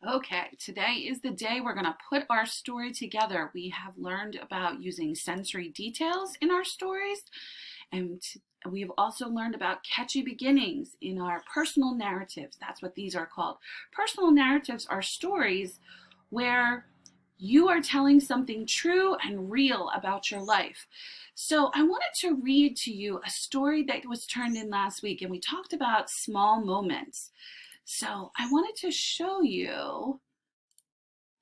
Okay, today is the day we're going to put our story together. We have learned about using sensory details in our stories, and we've also learned about catchy beginnings in our personal narratives. That's what these are called. Personal narratives are stories where you are telling something true and real about your life. So I wanted to read to you a story that was turned in last week, and we talked about small moments. So I wanted to show you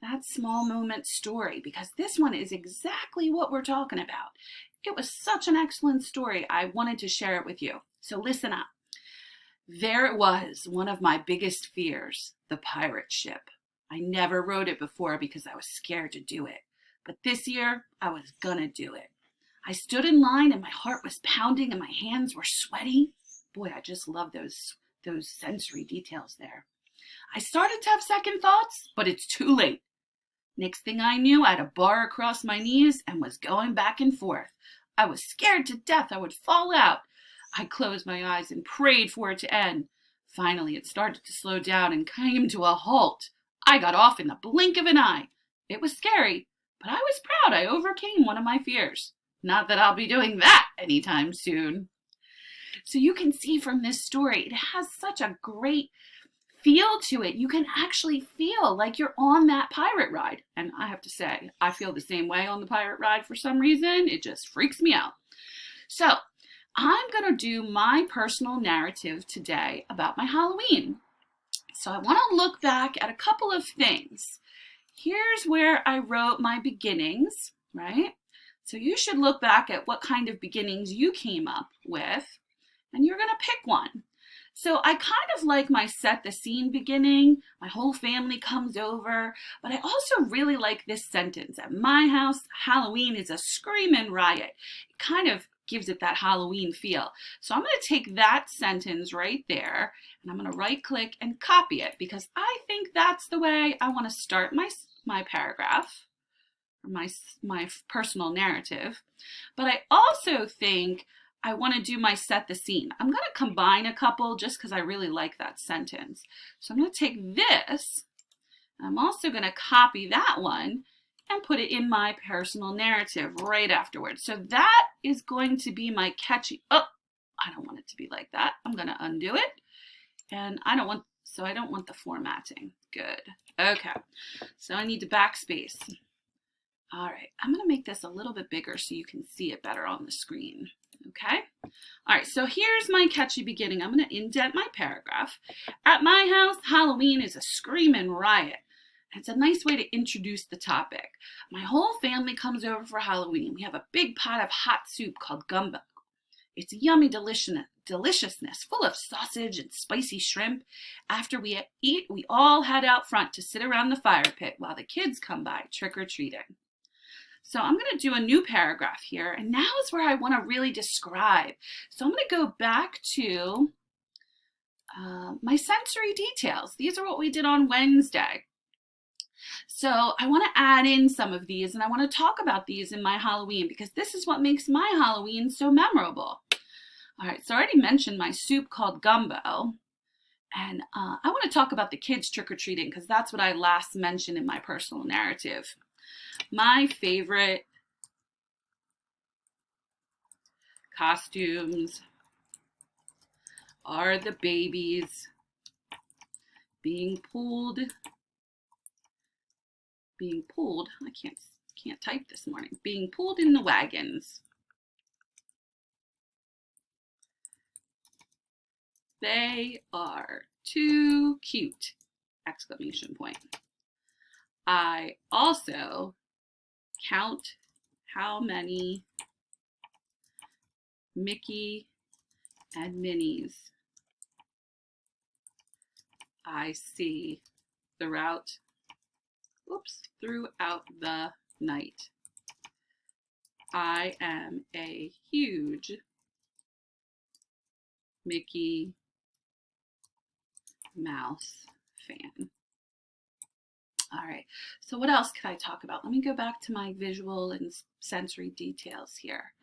that small moment story because this one is exactly what we're talking about. It was such an excellent story. I wanted to share it with you. So listen up. There it was, one of my biggest fears, the pirate ship. I never rode it before because I was scared to do it. But this year, I was gonna do it. I stood in line and my heart was pounding and my hands were sweaty. Boy, I just love those sensory details there. I started to have second thoughts, but it's too late. Next thing I knew, I had a bar across my knees and was going back and forth. I was scared to death I would fall out. I closed my eyes and prayed for it to end. Finally, it started to slow down and came to a halt. I got off in the blink of an eye. It was scary, but I was proud I overcame one of my fears. Not that I'll be doing that anytime soon. So you can see from this story, it has such a great feel to it. You can actually feel like you're on that pirate ride. And I have to say, I feel the same way on the pirate ride for some reason. It just freaks me out. So I'm going to do my personal narrative today about my Halloween. So I want to look back at a couple of things. Here's where I wrote my beginnings, right? So you should look back at what kind of beginnings you came up with, and you're going to pick one. So I kind of like my set the scene beginning. My whole family comes over, but I also really like this sentence. At my house, Halloween is a screaming riot. It kind of gives it that Halloween feel. So I'm going to take that sentence right there and I'm going to right click and copy it because I think that's the way I want to start my paragraph or my personal narrative. But I also think I want to do my set the scene. I'm going to combine a couple just because I really like that sentence. So I'm going to take this. I'm also going to copy that one and put it in my personal narrative right afterwards. So that is going to be my catchy. Oh, I don't want it to be like that. I'm going to undo it. And I don't want the formatting. Good. Okay. So I need to backspace. All right. I'm going to make this a little bit bigger so you can see it better on the screen. Okay. All right. So here's my catchy beginning. I'm going to indent my paragraph. At my house, Halloween is a screaming riot. It's a nice way to introduce the topic. My whole family comes over for Halloween. We have a big pot of hot soup called gumbo. It's yummy deliciousness, full of sausage and spicy shrimp. After we eat, we all head out front to sit around the fire pit while the kids come by trick-or-treating. So I'm going to do a new paragraph here, and now is where I want to really describe. So I'm going to go back to my sensory details. These are what we did on Wednesday. So I want to add in some of these, and I want to talk about these in my Halloween because this is what makes my Halloween so memorable. All right, so I already mentioned my soup called gumbo, and I want to talk about the kids trick-or-treating because that's what I last mentioned in my personal narrative. My favorite costumes are the babies being pulled. I can't type this morning. Being pulled in the wagons. They are too cute! Exclamation point. I also count how many Mickey and Minnies I see throughout the night. I am a huge Mickey Mouse fan. All right, so what else could I talk about? Let me go back to my visual and sensory details here.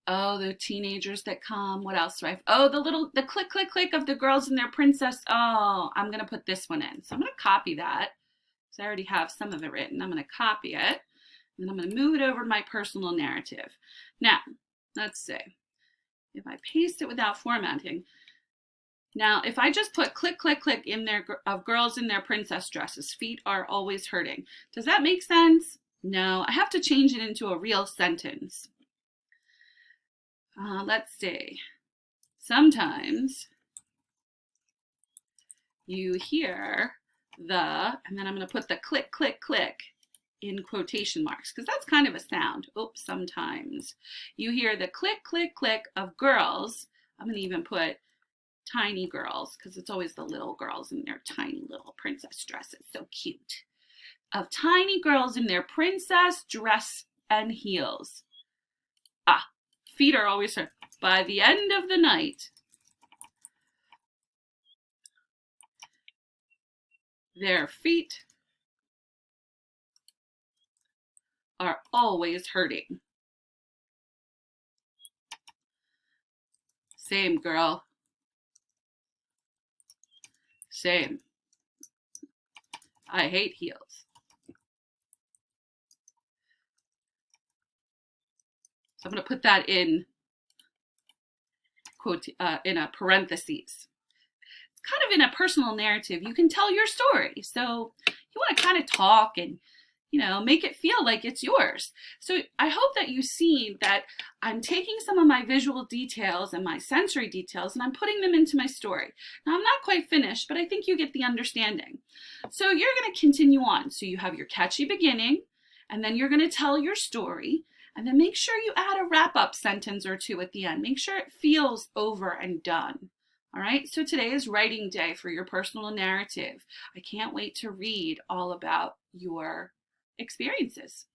Oh, the teenagers that come. What else do I have? Oh, the click, click, click of the girls and their princess. Oh, I'm going to put this one in. So I'm going to copy that. So I already have some of it written. I'm going to copy it. And I'm going to move it over to my personal narrative. Now, let's see. If I paste it without formatting. Now, if I just put click, click, click in there of girls in their princess dresses, feet are always hurting. Does that make sense? No, I have to change it into a real sentence. Let's see. Sometimes you hear the, and then I'm going to put the click, click, click in quotation marks because that's kind of a sound. Oops, sometimes you hear the click, click, click of girls. I'm going to even put tiny girls because it's always the little girls in their tiny little princess dresses. So cute. Of tiny girls in their princess dress and heels. Ah, feet are always hurt. By the end of the night, their feet are always hurting. Same, girl. Same. I hate heels. So I'm going to put that in quote in a parentheses. It's kind of in a personal narrative. You can tell your story. So you want to kind of talk and, you know, make it feel like it's yours. So I hope that you see that I'm taking some of my visual details and my sensory details and I'm putting them into my story. Now I'm not quite finished, but I think you get the understanding. So you're going to continue on. So you have your catchy beginning and then you're going to tell your story. And then make sure you add a wrap-up sentence or two at the end. Make sure it feels over and done. All right, so today is writing day for your personal narrative. I can't wait to read all about your experiences.